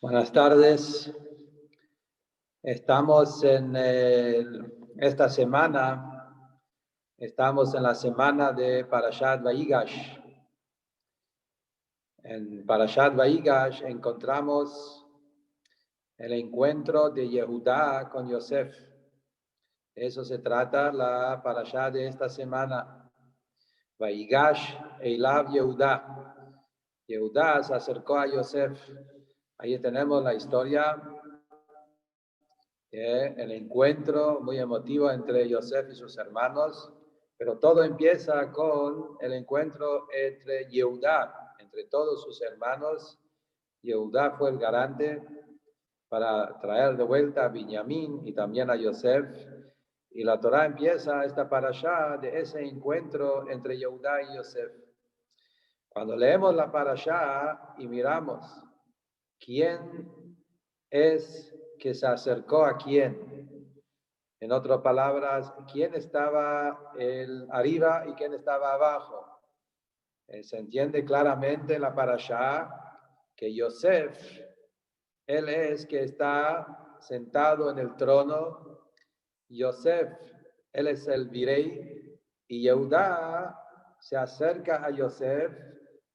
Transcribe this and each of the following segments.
Buenas tardes. Estamos en esta semana, estamos en la semana de Parashat Vayigash. En Parashat Vayigash encontramos el encuentro de Yehudá con Yosef. De eso se trata la Parashat de esta semana. Vayigash Eilav Yehudá. Yehudá se acercó a Yosef. Ahí tenemos la historia, el encuentro muy emotivo entre Yosef y sus hermanos, pero todo empieza con el encuentro entre Yehudá, entre todos sus hermanos. Yehudá fue el garante para traer de vuelta a Binyamin y también a Yosef. Y la Torá empieza esta parashá de ese encuentro entre Yehudá y Yosef. Cuando leemos la parashá y miramos quién es que se acercó a quién, en otras palabras, quién estaba arriba y quién estaba abajo, se entiende claramente en la parashá que Yosef, él es que está sentado en el trono. Yosef, él es el virrey, y Yehudá se acerca a Yosef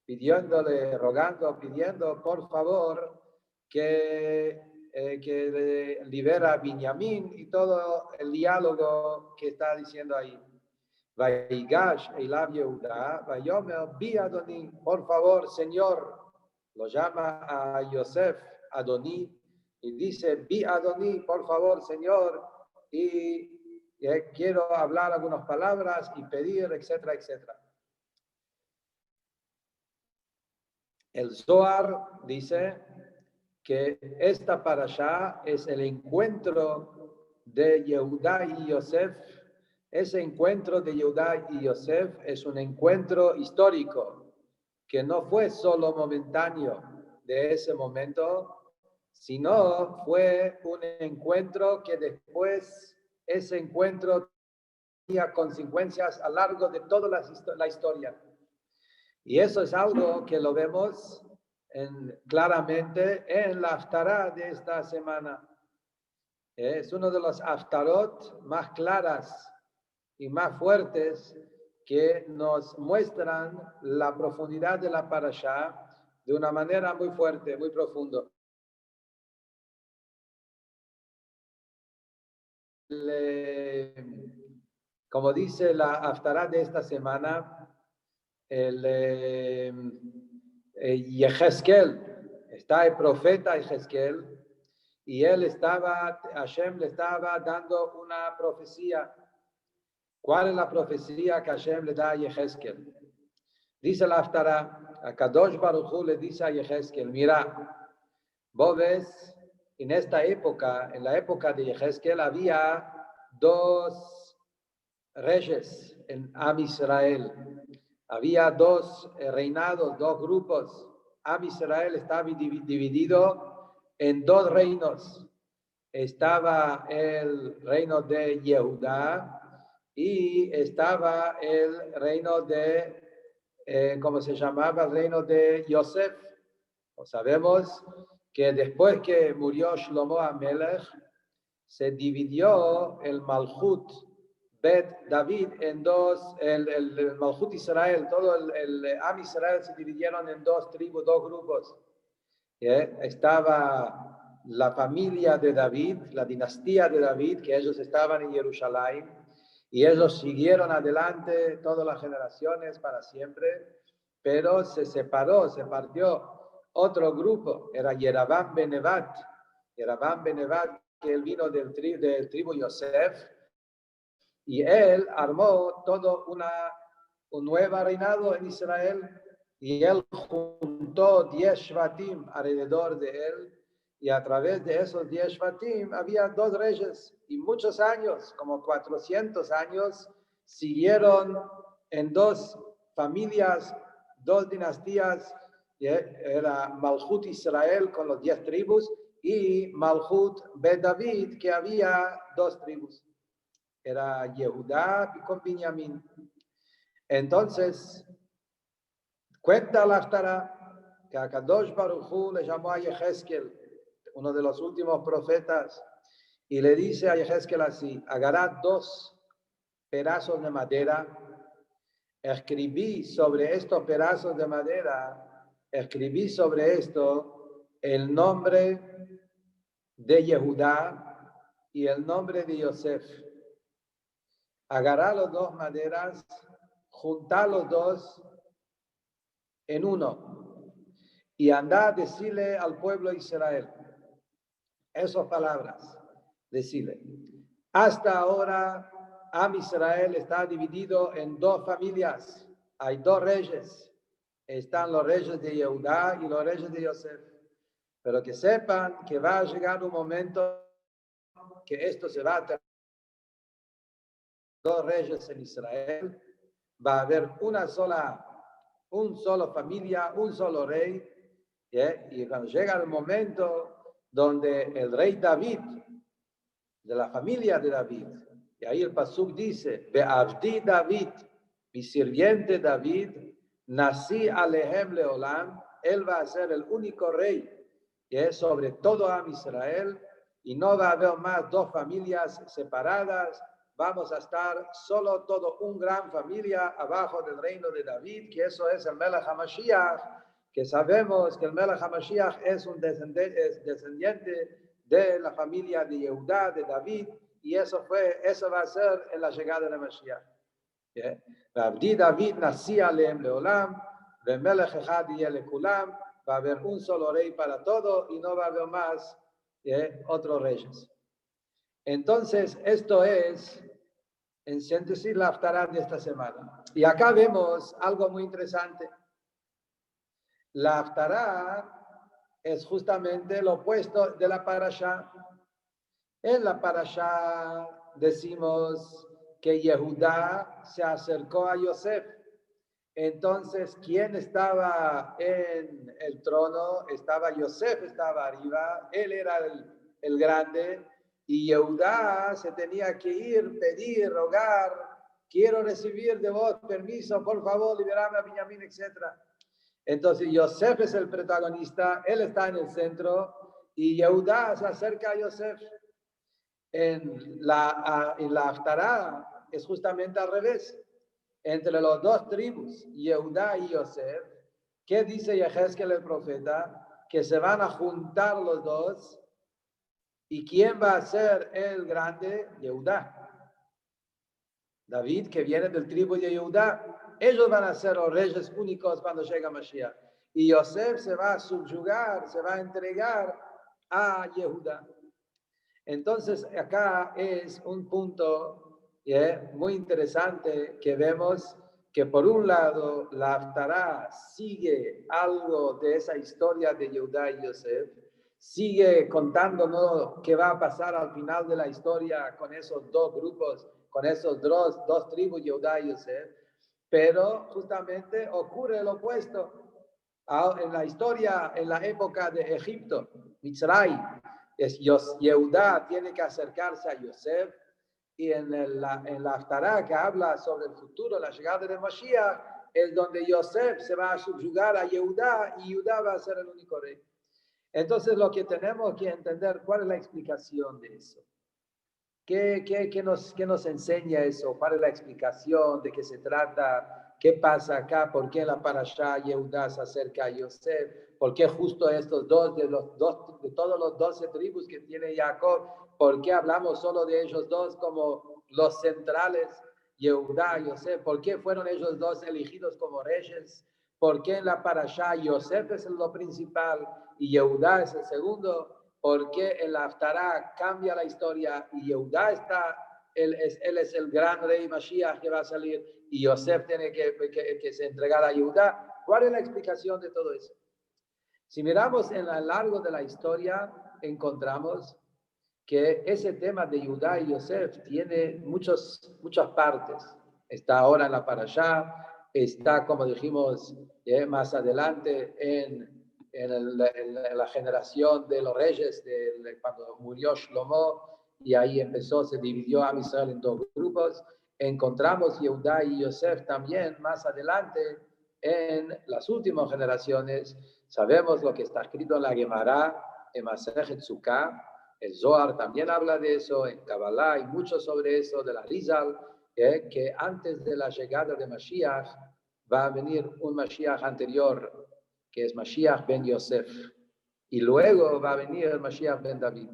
pidiéndole, rogando, pidiendo por favor que libera a Binyamin, y todo el diálogo que está diciendo ahí. Vayigash Eilav Yehudá, Vayomer Bi Adoni, por favor, Señor, lo llama a Yosef Adoní y dice, Bi Adoni, por favor, Señor, y quiero hablar algunas palabras y pedir, etcétera, etcétera. El Zohar dice que esta parashá es el encuentro de Yehudá y Yosef. Ese encuentro de Yehudá y Yosef es un encuentro histórico, que no fue solo momentáneo de ese momento, sino fue un encuentro que después, ese encuentro tenía consecuencias a lo largo de toda la historia. Y eso es algo que lo vemos claramente en la Haftará de esta semana. Es uno de los Haftarot más claras y más fuertes que nos muestran la profundidad de la parashá de una manera muy fuerte, muy profunda. Como dice la Haftará de esta semana, Yehezkel, está el profeta Yehezkel, y Hashem le estaba dando una profecía. ¿Cuál es la profecía que Hashem le da a Yehezkel? Dice la Haftará, a Kadosh Baruj Hu le dice a Yehezkel, mira, vos ves, en esta época, en la época de Yehezkel, había dos reyes en Am Israel. Había dos reinados, dos grupos. Am Israel estaba dividido en dos reinos. Estaba el reino de Yehudá y estaba el reino de, ¿cómo se llamaba? El reino de Yosef. Sabemos que después que murió Shlomo HaMelech, se dividió el Malchut Bet David en dos, el Malchut Israel, todo el Am Israel se dividieron en dos tribus, dos grupos. Estaba la familia de David, la dinastía de David, que ellos estaban en Jerusalén, y ellos siguieron adelante todas las generaciones para siempre, pero se separó, se partió otro grupo, era Yerabam ben Nevat, que él vino del tribu Yosef, y él armó todo un nuevo reinado en Israel, y él juntó 10 Shvatim alrededor de él, y a través de esos 10 Shvatim había dos reyes, y muchos años, como 400 años, siguieron en dos familias, dos dinastías. Era Malchut Israel con los 10 tribus, y Malchut Bet David, que había dos tribus. Era Yehudá y con Binyamin. Entonces, cuenta la Haftará que a Kadosh Baruj Hu le llamó a Yehezkel uno de los últimos profetas, y le dice a Yehezkel así: agarrad 2 pedazos de madera, escribí sobre estos pedazos de madera, escribí sobre esto el nombre de Yehudá y el nombre de Yosef. Agarrad las 2 maderas, juntad los 2 en uno y andad a decirle al pueblo de Israel esas palabras. Decirle: hasta ahora Am Israel está dividido en 2 familias. Hay 2 reyes. Están los reyes de Yehudá y los reyes de Yosef. Pero que sepan que va a llegar un momento que esto se va a terminar. 2 reyes en Israel. Va a haber un solo familia, un solo rey. Y cuando llega el momento donde el rey David, de la familia de David, y ahí el pasuk dice: Be'avdi David, mi sirviente David, nací alehem leolam, él va a ser el único rey que es sobre todo a Israel, y no va a haber más 2 familias separadas. Vamos a estar solo todo un gran familia abajo del reino de David, que eso es el Melech HaMashiach, que sabemos que el Melech HaMashiach es un descendiente de la familia de Yehudá, de David, y eso va a ser en la llegada de Mashiach. Abdi David nacía leem leolam, de Melech echad yeh lekulam, va a haber un solo rey para todo y no va a haber más otros reyes. Entonces, esto es, en síntesis, la haftará de esta semana. Y acá vemos algo muy interesante. La haftará es justamente lo opuesto de la parashá. En la parashá decimos que Yehudá se acercó a Yosef. Entonces, ¿quién estaba en el trono? Estaba Yosef, estaba arriba, él era el grande, y Yehudá se tenía que ir, pedir, rogar: quiero recibir de vos permiso, por favor, liberame a Benjamín, etc. Entonces, Yosef es el protagonista, él está en el centro, y Yehudá se acerca a Yosef. En la haftará es justamente al revés. Entre los 2 tribus, Yehudá y Yosef, ¿qué dice Yehezkel el profeta? Que se van a juntar los 2. ¿Y quién va a ser el grande? Yehudá. David, que viene del tribu de Yehudá. Ellos van a ser los reyes únicos cuando llega Mashiach. Y Yosef se va a subyugar, se va a entregar a Yehudá. Entonces, acá es un punto muy interesante, que vemos que por un lado la haftará sigue algo de esa historia de Yehudá y Yosef, sigue contándonos qué va a pasar al final de la historia con esos 2 grupos, con esos dos tribus, Yehudá y Yosef, pero justamente ocurre lo opuesto. En la historia, en la época de Egipto, Mitzray, Yehudá tiene que acercarse a Yosef, y en la haftará que habla sobre el futuro, la llegada de Mashiach, es donde Yosef se va a subyugar a Yehudá y Yehudá va a ser el único rey. Entonces, lo que tenemos que entender, ¿cuál es la explicación de eso? ¿Qué nos enseña eso? ¿Cuál es la explicación? ¿De qué se trata? ¿Qué pasa acá? ¿Por qué en la parashá Yehudá se acerca a Yosef? ¿Por qué justo estos 2 de todos los 12 tribus que tiene Jacob? ¿Por qué hablamos solo de ellos 2 como los centrales, Yehudá y Yosef? ¿Por qué fueron ellos 2 elegidos como reyes? ¿Por qué en la parashá Yosef es lo principal y Yehudá es el segundo? Porque en la haftará cambia la historia y Yehudá él es el gran rey Mashiach que va a salir, y Yosef tiene que se entregar a Yehudá. ¿Cuál es la explicación de todo eso? Si miramos en lo largo de la historia, encontramos que ese tema de Yehudá y Yosef tiene muchas partes. Está ahora en la parashá, está, como dijimos más adelante, en la generación de los reyes, cuando murió Shlomo, y ahí se dividió a Israel en 2 grupos. Encontramos Yehudá y Yosef también más adelante en las últimas generaciones. Sabemos lo que está escrito en la Gemara, en Masechet Sukkah. El Zohar también habla de eso, en Kabbalah hay mucho sobre eso, de la Rizal, que antes de la llegada de Mashiach va a venir un Mashiach anterior, que es Mashiach ben Yosef, y luego va a venir el Mashiach ben David.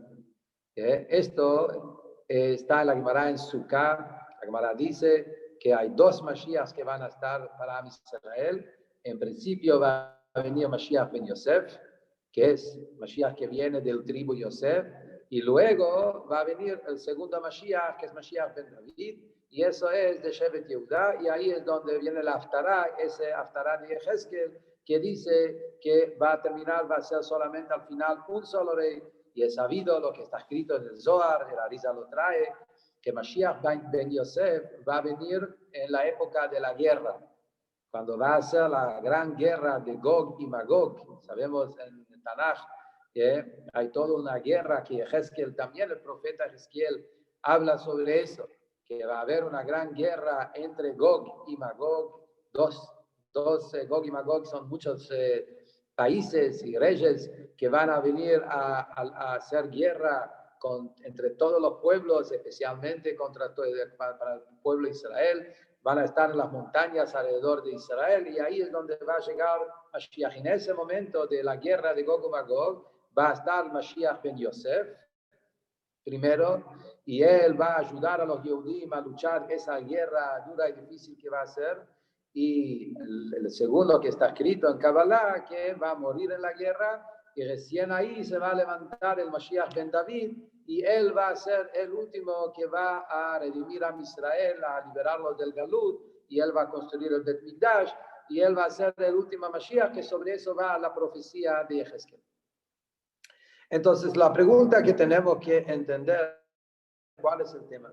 Esto está en la Gemara en Sukkah. La Gemara dice que hay dos Mashiachs que van a estar para Israel. En principio va a venir Mashiach ben Yosef, que es Mashiach que viene del tribu Yosef, y luego va a venir el segundo Mashiach, que es Mashiach ben David, y eso es de Shevet Yehuda, y ahí es donde viene el Haftarah, ese Haftarah de Yehezkel, que dice que va a terminar, va a ser solamente al final un solo rey, y es sabido lo que está escrito en el Zohar, el Arizal lo trae, que Mashiach ben Yosef va a venir en la época de la guerra, cuando va a ser la gran guerra de Gog y Magog. Sabemos en Tanaj que hay toda una guerra que Yehezkel, también el profeta Yehezkel habla sobre eso, que va a haber una gran guerra entre Gog y Magog. Dos Gog y Magog son muchos países y reyes que van a venir a hacer guerra entre todos los pueblos, especialmente para el pueblo de Israel. Van a estar en las montañas alrededor de Israel, y ahí es donde va a llegar Mashiach. En ese momento de la guerra de Gog y Magog va a estar Mashiach ben Yosef primero, y él va a ayudar a los Yehudim a luchar esa guerra dura y difícil que va a ser. Y el segundo, que está escrito en Kabbalah, que va a morir en la guerra, y recién ahí se va a levantar el Mashiach ben David, y él va a ser el último que va a redimir a Israel, a liberarlos del Galut, y él va a construir el Bet Mikdash, y él va a ser el último Mashiach, que sobre eso va la profecía de Yehezkel. Entonces, la pregunta que tenemos que entender, ¿cuál es el tema?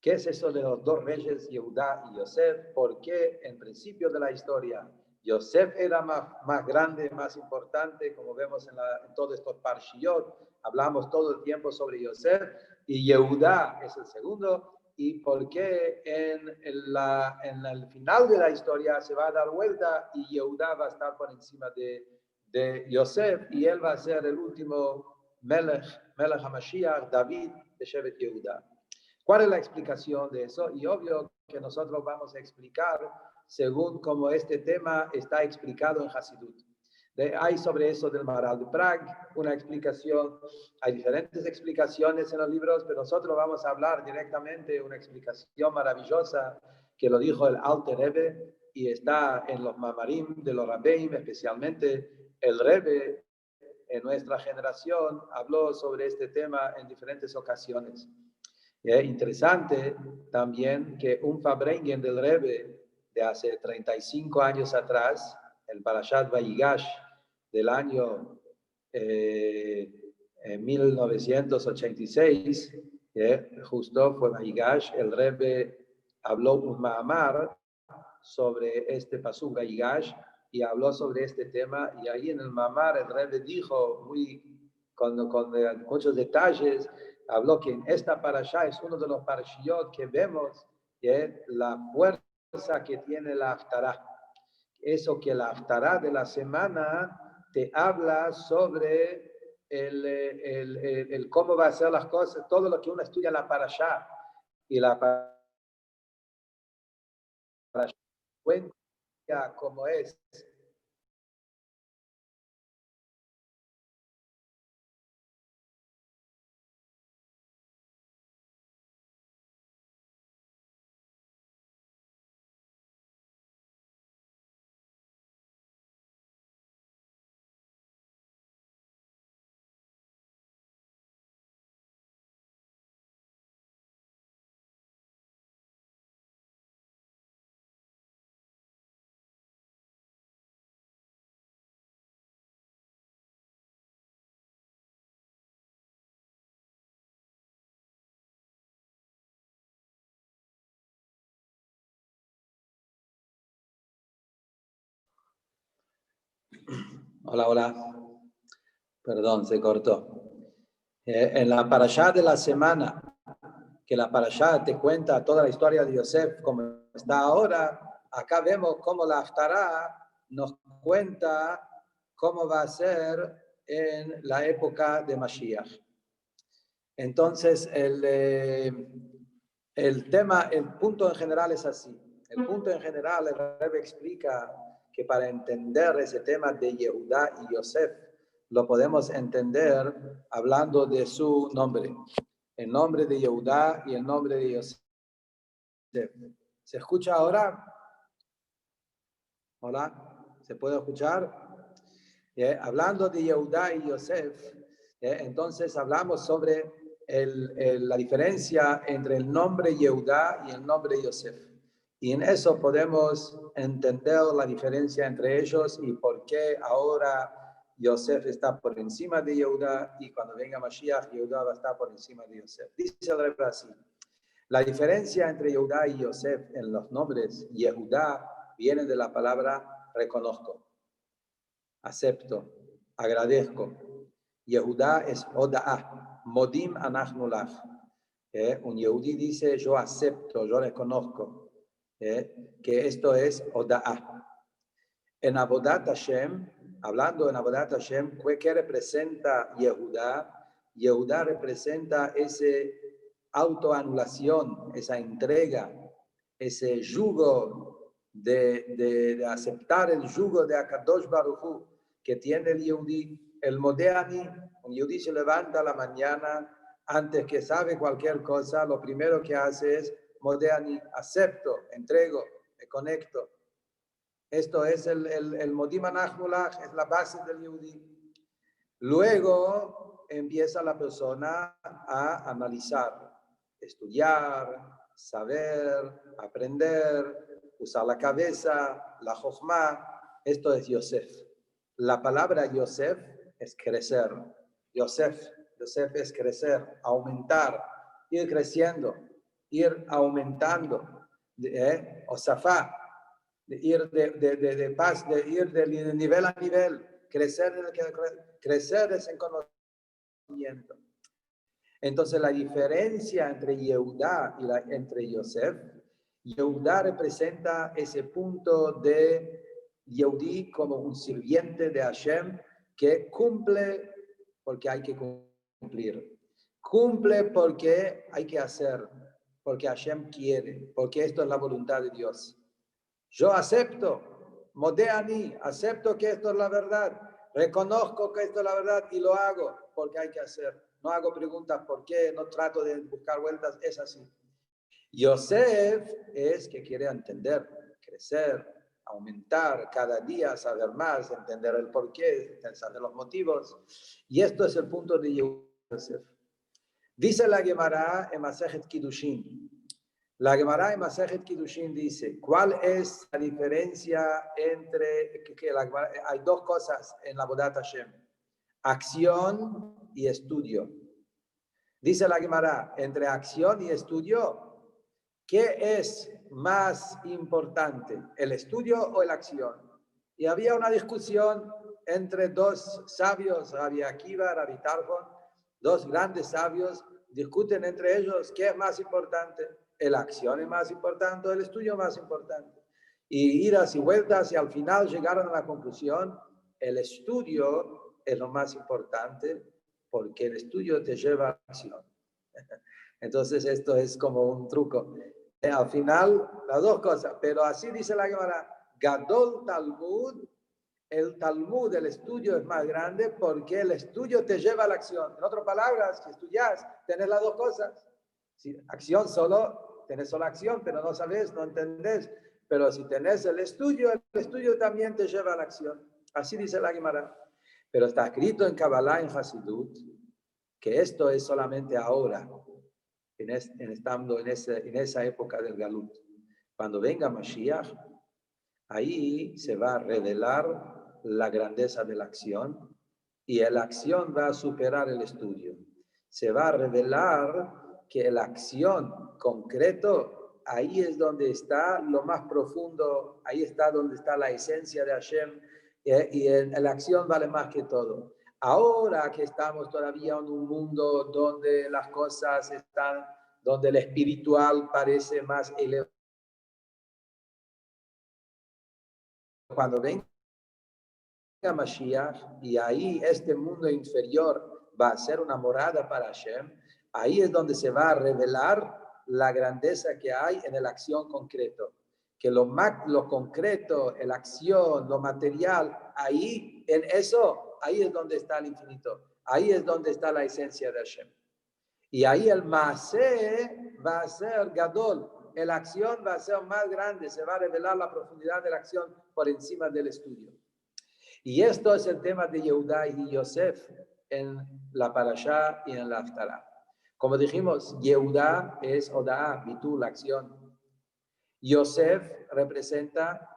¿Qué es eso de los dos reyes, Yehudá y Yosef? ¿Por qué en principio de la historia Yosef era más grande, más importante, como vemos en todos estos parshiyot? Hablamos todo el tiempo sobre Yosef, y Yehudá es el segundo. ¿Y por qué en el final de la historia se va a dar vuelta y Yehudá va a estar por encima de Yosef, y él va a ser el último Melech HaMashiach, David de Shevet Yehuda? ¿Cuál es la explicación de eso? Y obvio que nosotros vamos a explicar según como este tema está explicado en Hasidut. Hay sobre eso del Maharal de Praga una explicación, hay diferentes explicaciones en los libros, pero nosotros vamos a hablar directamente de una explicación maravillosa que lo dijo el Alter Rebbe, y está en los Mamarim de los Rabbeim, especialmente el Rebbe en nuestra generación habló sobre este tema en diferentes ocasiones. Interesante también que un Fabrengen del Rebbe de hace 35 años atrás, el Parashat Vayigash del año 1986, justo fue Vayigash, el Rebbe habló un Ma'amar sobre este Pasuk Vayigash, y habló sobre este tema, y ahí en el Mamar el Rebbe dijo con muchos detalles, habló que en esta parashá es uno de los parashiyot que vemos la fuerza que tiene la Haftarah. Eso que la Haftarah de la semana te habla sobre el cómo va a ser las cosas, todo lo que uno estudia en la parashá, y la parashá cuenta cómo es. Hola, hola. Perdón, se cortó. En la parashá de la semana, que la parashá te cuenta toda la historia de Yosef como está ahora, acá vemos cómo la Haftarah nos cuenta cómo va a ser en la época de Mashiach. Entonces, el punto en general es así. El punto en general, el Rebbe explica que para entender ese tema de Yehudá y Yosef, lo podemos entender hablando de su nombre. El nombre de Yehudá y el nombre de Yosef. ¿Se escucha ahora? Hola, ¿se puede escuchar? Hablando de Yehudá y Yosef, entonces hablamos sobre la diferencia entre el nombre Yehudá y el nombre Yosef. Y en eso podemos entender la diferencia entre ellos y por qué ahora Yosef está por encima de Yehudá y cuando venga Mashiach, Yehudá va a estar por encima de Yosef. Dice el Rebbe así. La diferencia entre Yehudá y Yosef en los nombres Yehudá viene de la palabra reconozco, acepto, agradezco. Yehudá es Oda'ah, Modim Anachnu Lach. Un Yehudí dice, yo acepto, yo reconozco, que esto es Oda'ah. En Avodat Hashem, hablando en Avodat Hashem, ¿qué representa Yehudá? Yehudá representa esa autoanulación, esa entrega, ese yugo de aceptar el yugo de Akadosh Baruj Hu que tiene el Yehudí. El Modeani, un Yehudí se levanta a la mañana, antes que sabe cualquier cosa, lo primero que hace es Modeani, acepto, entrego, me conecto. Esto es el Modim Anachnu Lach, es la base del Yehudí. Luego empieza la persona a analizar, estudiar, saber, aprender, usar la cabeza, la Jochma. Esto es Yosef. La palabra Yosef es crecer. Yosef es crecer, aumentar, ir creciendo, ir aumentando. Osafá. De ir de paz, de ir de nivel a nivel, crecer es en conocimiento. Entonces la diferencia entre Yehudá y entre Yosef, Yehudá representa ese punto de Yehudí como un sirviente de Hashem que cumple porque hay que cumplir, cumple porque hay que hacer, porque Hashem quiere, porque esto es la voluntad de Dios. Yo acepto, Modeani, acepto que esto es la verdad, reconozco que esto es la verdad y lo hago porque hay que hacer. No hago preguntas por qué, no trato de buscar vueltas, es así. Yosef es que quiere entender, crecer, aumentar cada día, saber más, entender el porqué, saber los motivos. Y esto es el punto de Yosef. Dice la Gemara en Masejet Kiddushin. La Gemara en Masejet Kiddushin dice, ¿cuál es la diferencia entre, hay dos cosas en la Avodat Hashem, acción y estudio. Dice la Gemara, entre acción y estudio, ¿qué es más importante, el estudio o la acción? Y había una discusión entre dos sabios, Rabbi Akiva, Rabbi Tarfon, dos grandes sabios, discuten entre ellos qué es más importante. La acción es más importante, el estudio es más importante. Y idas y vueltas y al final llegaron a la conclusión, el estudio es lo más importante porque el estudio te lleva a la acción. Entonces esto es como un truco. Al final, las dos cosas, pero así dice la Gemara, Gadol Talmud, el Talmud, el estudio es más grande porque el estudio te lleva a la acción. En otras palabras, si estudias, tenés las dos cosas. Si acción solo, tenés solo acción, pero no sabes, no entendés. Pero si tenés el estudio también te lleva a la acción. Así dice la Gemara. Pero está escrito en Kabbalah, en Hasidut, que esto es solamente ahora, estando en esa época del Galut. Cuando venga Mashiach, ahí se va a revelar la grandeza de la acción y la acción va a superar el estudio. Se va a revelar que la acción concreto, ahí es donde está lo más profundo, ahí está donde está la esencia de Hashem, y la acción vale más que todo. Ahora que estamos todavía en un mundo donde las cosas están, donde el espiritual parece más elevado, cuando venga Mashiach, y ahí este mundo inferior va a ser una morada para Hashem, ahí es donde se va a revelar la grandeza que hay en la acción concreto. Que lo concreto, la acción, lo material, ahí, en eso, ahí es donde está el infinito. Ahí es donde está la esencia de Hashem. Y ahí el Maaseh va a ser Gadol. La acción va a ser más grande, se va a revelar la profundidad de la acción por encima del estudio. Y esto es el tema de Yehudá y Yosef en la Parashá y en la Haftará. Como dijimos, Yehudá es Odaá, Bitul, la acción. Yosef representa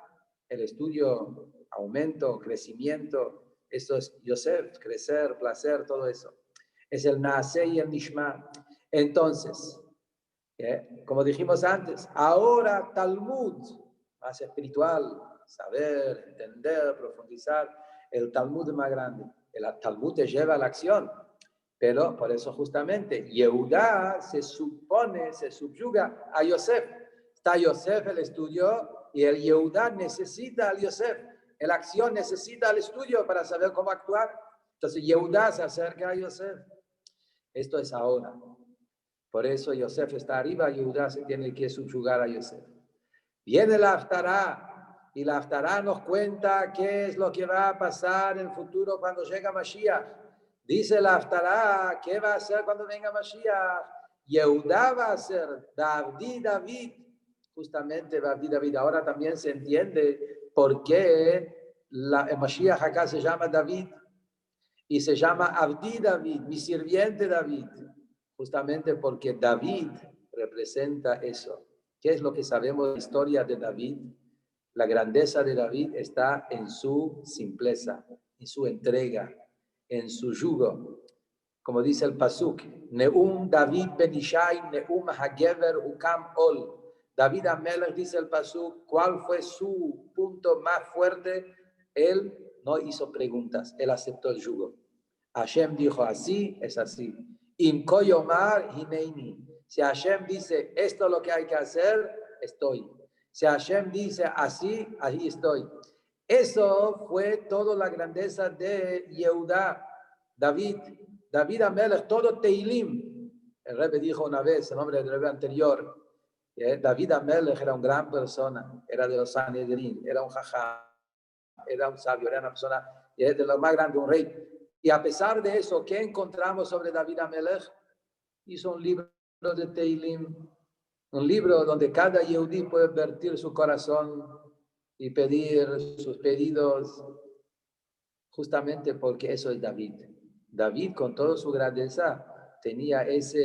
el estudio, aumento, crecimiento. Esto es Yosef, crecer, placer, todo eso. Es el Naaseh y el Nishma. Entonces, como dijimos antes, ahora Talmud, más espiritual, saber, entender, profundizar, el Talmud es más grande. El Talmud te lleva a la acción, pero por eso justamente Yehudá se supone, se subyuga a Yosef. Está Yosef, el estudio, y el Yehudá necesita al Yosef. La acción necesita al estudio para saber cómo actuar. Entonces Yehudá se acerca a Yosef. Esto es ahora. Por eso Yosef está arriba y Yehudá se tiene que subyugar a Yosef. Viene la Haftará, y la Haftará nos cuenta qué es lo que va a pasar en el futuro cuando llega Mashiach. Dice la Haftará, ¿qué va a hacer cuando venga Mashiach? Yehudá va a ser David. Justamente David. Ahora también se entiende por qué el Mashiach acá se llama David y se llama Abdi David, mi sirviente David. Justamente porque David representa eso. ¿Qué es lo que sabemos de la historia de David? La grandeza de David está en su simpleza, en su entrega, en su yugo. Como dice el Pasuk, Neum David ben Ishai, Neum Hagever Ukam Ol. David Amelech, dice el Pasuk, ¿cuál fue su punto más fuerte? Él no hizo preguntas, él aceptó el yugo. Hashem dijo así, es así. Imkoyomar hineini. Si Hashem dice esto es lo que hay que hacer, estoy. Si Hashem dice así, ahí estoy. Eso fue toda la grandeza de Yehudá, David Amelech, todo Teilim. El Rebbe dijo una vez, el nombre del Rebbe anterior, David Amelech era una gran persona, era de los Sanedrín, era un jajá, era un sabio, era una persona de lo más grande, un rey. Y a pesar de eso, ¿qué encontramos sobre David Amelech? Hizo un libro de Teilim, un libro donde cada Yehudí puede vertir su corazón y pedir sus pedidos, justamente porque eso es David. David, con toda su grandeza, tenía esa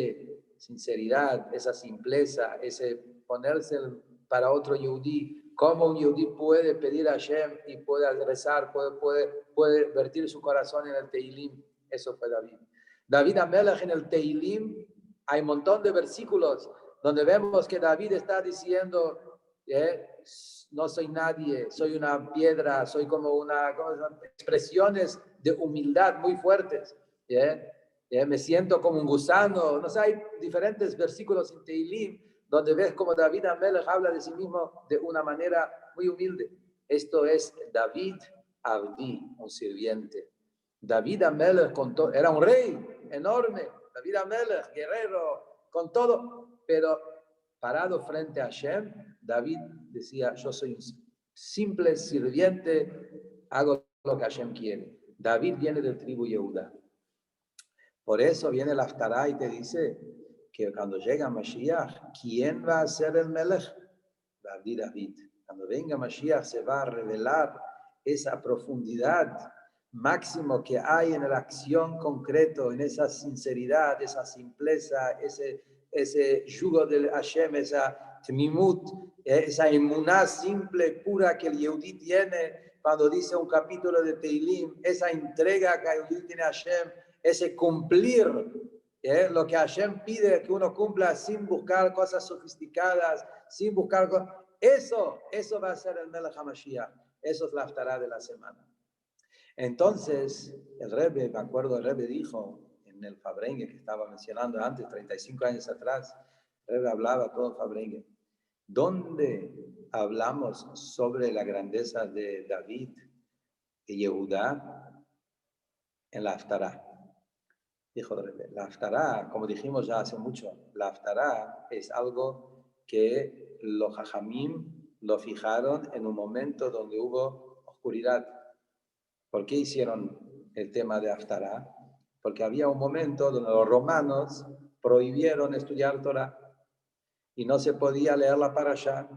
sinceridad, esa simpleza, ese ponerse para otro Yehudí. ¿Cómo un Yehudí puede pedir a Hashem y puede rezar, puede vertir su corazón en el Teilim? Eso fue David. David Amelech en el Teilim hay un montón de versículos donde vemos que David está diciendo, no soy nadie, soy una piedra, soy como expresiones de humildad muy fuertes. Me siento como un gusano. No sé, hay diferentes versículos en Teilim donde ves como David Amelech habla de sí mismo de una manera muy humilde. Esto es David Abdi, un sirviente. David Amelech era un rey enorme. David Amelech, guerrero, con todo, pero parado frente a Hashem, David decía, yo soy un simple sirviente, hago lo que Hashem quiere. David viene del tribu Yehuda. Por eso viene el Haftará y te dice que cuando llega Mashiach, ¿quién va a ser el Melech? David. Cuando venga Mashiach se va a revelar esa profundidad máximo que hay en la acción concreto, en esa sinceridad, esa simpleza, ese yugo del Hashem, esa tmimut, esa emuná simple, pura que el Yehudí tiene cuando dice un capítulo de Teilim, esa entrega que el Yehudí tiene a Hashem, ese cumplir lo que Hashem pide que uno cumpla sin buscar cosas sofisticadas, sin buscar cosas. Eso va a ser el Melech HaMashiach. Eso es la Haftará de la semana. Entonces, el Rebbe, me acuerdo, el Rebbe dijo en el Fabrengue que estaba mencionando antes, 35 años atrás, el Rebbe hablaba todo Fabrengue. ¿Dónde hablamos sobre la grandeza de David? y Yehudá en la Haftará. Dijo la Haftará, como dijimos ya hace mucho, la Haftará es algo que los Jajamim lo fijaron en un momento donde hubo oscuridad. ¿Por qué hicieron el tema de Haftará? Porque había un momento donde los romanos prohibieron estudiar Torah y no se podía leer la Parashá.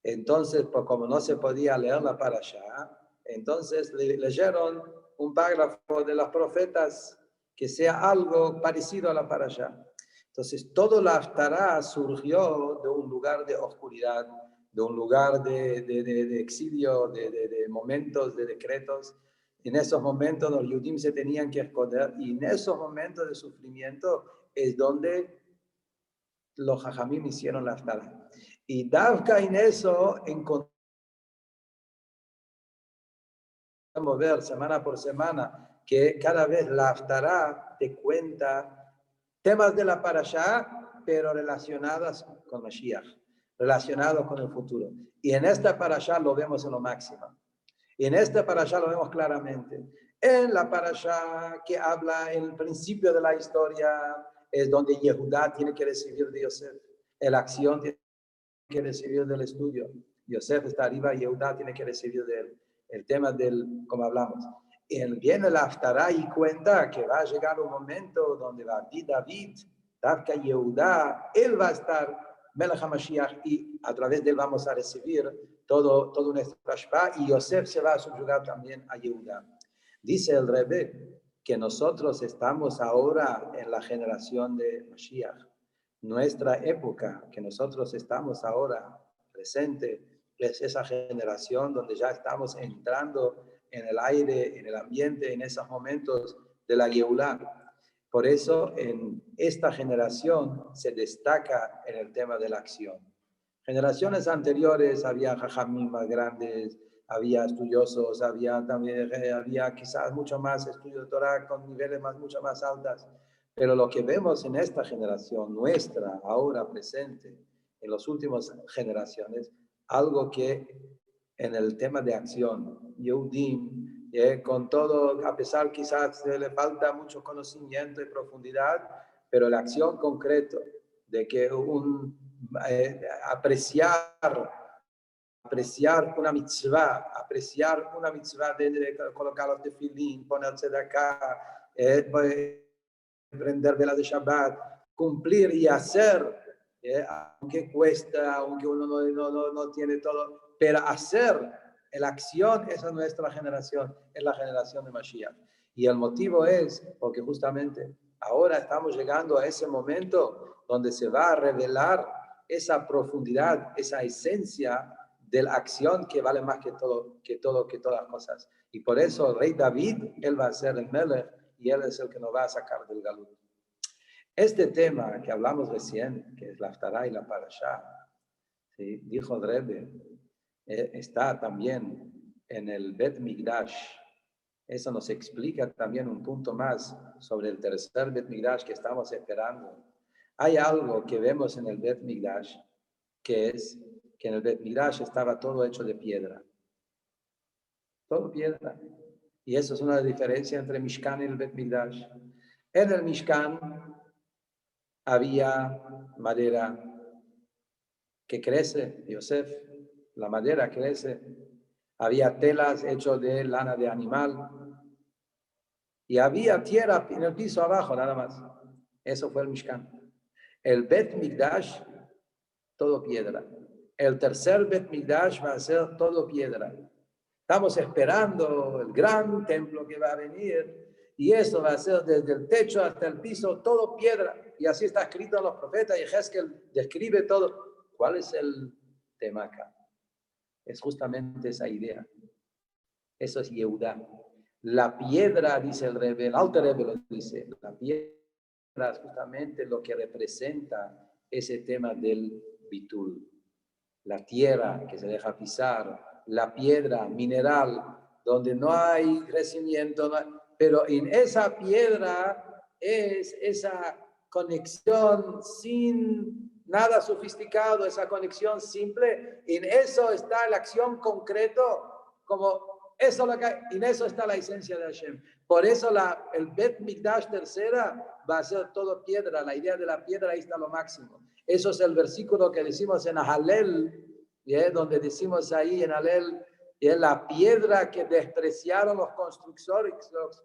Entonces, pues como no se podía leer la Parashá, entonces leyeron un párrafo de los profetas que sea algo parecido a la Parashá. Entonces, todo la Haftará surgió de un lugar de oscuridad, de un lugar de exilio, de momentos, de decretos. En esos momentos los Yudim se tenían que esconder y en esos momentos de sufrimiento es donde los Jajamim hicieron la Haftará. Y Davka en eso encontramos ver semana por semana que cada vez la Haftará te cuenta temas de la Parashá, pero relacionadas con Mashiach, relacionados con el futuro. Y en esta Parashá lo vemos en lo máximo. Y en esta Parashá lo vemos claramente. En la Parashá que habla en el principio de la historia es donde Yehudá tiene que recibir de Yosef. La acción tiene que recibir del estudio. Yosef está arriba y Yehudá tiene que recibir de él. El tema del, como hablamos. Él viene la Haftará y cuenta que va a llegar un momento donde va a David, Davka Yehudá, él va a estar Melech HaMashiach y a través de él vamos a recibir todo nuestro Hashpah y Yosef se va a subyugar también a Yehudá. Dice el Rebbe que nosotros estamos ahora en la generación de Mashiach. Nuestra época, que nosotros estamos ahora presente, es esa generación donde ya estamos entrando en el aire, en el ambiente, en esos momentos de la Geulah. Por eso en esta generación se destaca en el tema de la acción. Generaciones anteriores había jajamim más grandes, había estudiosos, había quizás mucho más estudio de Torah con niveles mucho más altos. Pero lo que vemos en esta generación nuestra, ahora presente, en las últimas generaciones, algo que en el tema de acción, Yehudim, con todo, a pesar quizás le falta mucho conocimiento y profundidad, pero la acción concreta de que apreciar una mitzvah de colocar los tefilín, ponerse de acá, prender velas de Shabbat, cumplir y hacer, aunque cuesta, aunque uno no tiene todo, pero hacer la acción, esa es nuestra generación, es la generación de Mashiach. Y el motivo es porque justamente ahora estamos llegando a ese momento donde se va a revelar esa profundidad, esa esencia de la acción que vale más que todas las cosas. Y por eso el rey David, él va a ser el Melech, y él es el que nos va a sacar del galut. Este tema que hablamos recién, que es la Haftará y la Parashá, ¿sí? Dijo el Rebbe, está también en el Bet Migdash. Eso nos explica también un punto más sobre el tercer Bet Migdash que estamos esperando. Hay algo que vemos en el Bet Migdash, que es que en el Bet Migdash estaba todo hecho de piedra. Todo piedra. Y eso es una diferencia entre Mishkan y el Bet Migdash. En el Mishkan había madera que crece, Yosef, la madera crece. Había telas hechas de lana de animal. Y había tierra en el piso abajo, nada más. Eso fue el Mishkan. El Bet Migdash, todo piedra. El tercer Bet Migdash va a ser todo piedra. Estamos esperando el gran templo que va a venir y eso va a ser desde el techo hasta el piso, todo piedra. Y así está escrito en los profetas y Jezquiel describe todo. ¿Cuál es el tema acá? Es justamente esa idea. Eso es Yehudá. La piedra, dice el Rebbe, el Alter Rebbe lo dice, la piedra es justamente lo que representa ese tema del bitul. La tierra que se deja pisar, la piedra mineral, donde no hay crecimiento, pero en esa piedra es esa conexión sin nada sofisticado, esa conexión simple, en eso está la acción concreto, como Eso en eso está la esencia de Hashem. Por eso el Bet Mikdash tercera va a ser todo piedra. La idea de la piedra ahí está lo máximo. Eso es el versículo que decimos en Halel, donde decimos ahí en Halel, la piedra que despreciaron los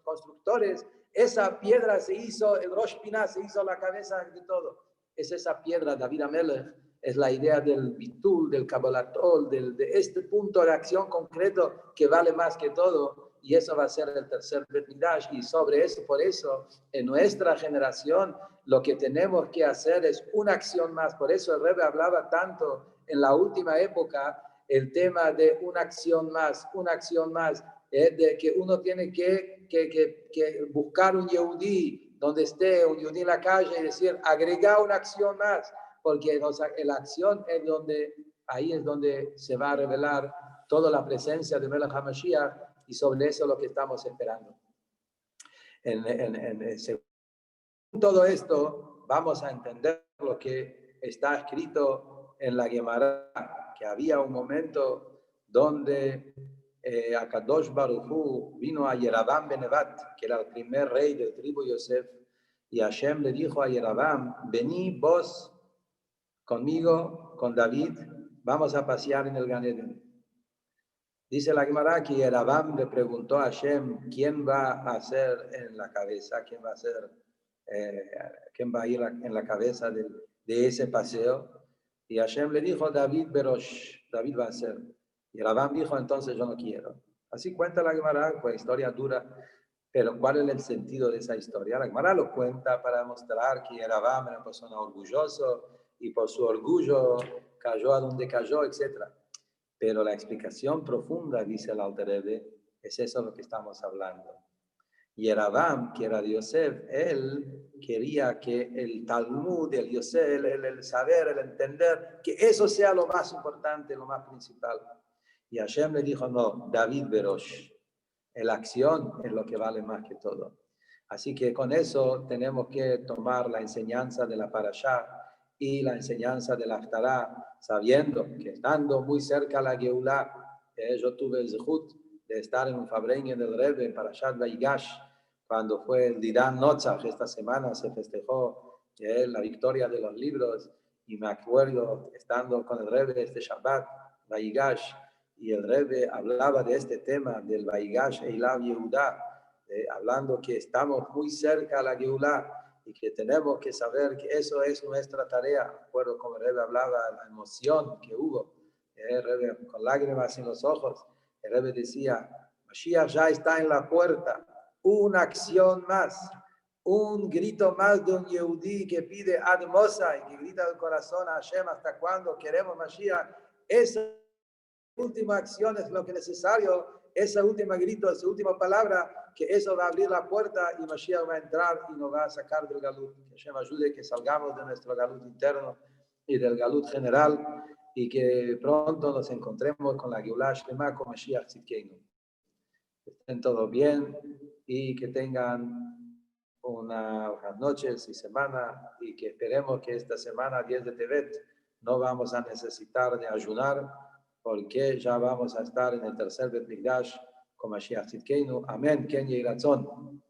constructores, esa piedra se hizo, el Rosh Pinah se hizo la cabeza de todo. Es esa piedra, David Amelech, es la idea del bitul, del kabbalatol, de este punto de acción concreto que vale más que todo, y eso va a ser el tercer Bet Mikdash, y sobre eso, por eso, en nuestra generación, lo que tenemos que hacer es una acción más. Por eso el Rebbe hablaba tanto en la última época el tema de una acción más, de que uno tiene que buscar un Yehudí donde esté, un Yehudí en la calle y decir, agrega una acción más, porque la acción es ahí es donde se va a revelar toda la presencia de Melech HaMashiach, y sobre eso es lo que estamos esperando. Según todo esto, vamos a entender lo que está escrito en la Gemara, que había un momento donde Akadosh Baruj Hu vino a Yerabam ben Nevat, que era el primer rey del tribu Yosef, y Hashem le dijo a Yerabam, vení vos conmigo, con David, vamos a pasear en el Gan Eden. Dice la Gemara que Yerabam le preguntó a Hashem, ¿quién va a ser en la cabeza? ¿Quién va a ir en la cabeza de ese paseo? Y Hashem le dijo, David Berosh, David va a ser. Y Yerabam dijo, entonces yo no quiero. Así cuenta la Gemara, pues historia dura, pero ¿cuál es el sentido de esa historia? La Gemara lo cuenta para mostrar que Yerabam era una persona orgullosa y por su orgullo cayó a donde cayó, etc. Pero la explicación profunda, dice el Alter Rebbe, es eso lo que estamos hablando. Yerabam, que era de Yosef, él quería que el Talmud, el Yosef, el saber, el entender, que eso sea lo más importante, lo más principal. Y Hashem le dijo, no, David Berosh, la acción es lo que vale más que todo. Así que con eso tenemos que tomar la enseñanza de la Parashá y la enseñanza de la Haftará, sabiendo que estando muy cerca a la Geulah, yo tuve el zehut de estar en un fabreño del Rebbe en Parashat Vaigash, cuando fue el Didan Notzach. Esta semana se festejó la victoria de los libros, y me acuerdo estando con el Rebbe este Shabbat, Vaigash, y el Rebbe hablaba de este tema del Vaigash Eilav Yehuda, hablando que estamos muy cerca a la Geulah y que tenemos que saber que eso es nuestra tarea. Recuerdo como el Rebbe hablaba, la emoción que hubo, el Rebbe con lágrimas en los ojos, el Rebbe decía, Mashiach ya está en la puerta, una acción más, un grito más de un Yehudí que pide Ad Mosa y que grita del corazón a Hashem, ¿hasta cuándo queremos Mashiach? Esa última acción es lo que es necesario, esa última grito, esa última palabra, que eso va a abrir la puerta y Mashiach va a entrar y nos va a sacar del galut. Que Hashem ayude que salgamos de nuestro galut interno y del galut general, y que pronto nos encontremos con la Geulah Shlema, con Mashiach Tzidkeinu. Que estén todos bien y que tengan buenas noches y semana, y que esperemos que esta semana 10 de Tevet no vamos a necesitar de ayunar, porque ya vamos a estar en el tercer Bet Mikdash con Mashiach Tzidkeinu. Amén. Ken Yehí Ratzon.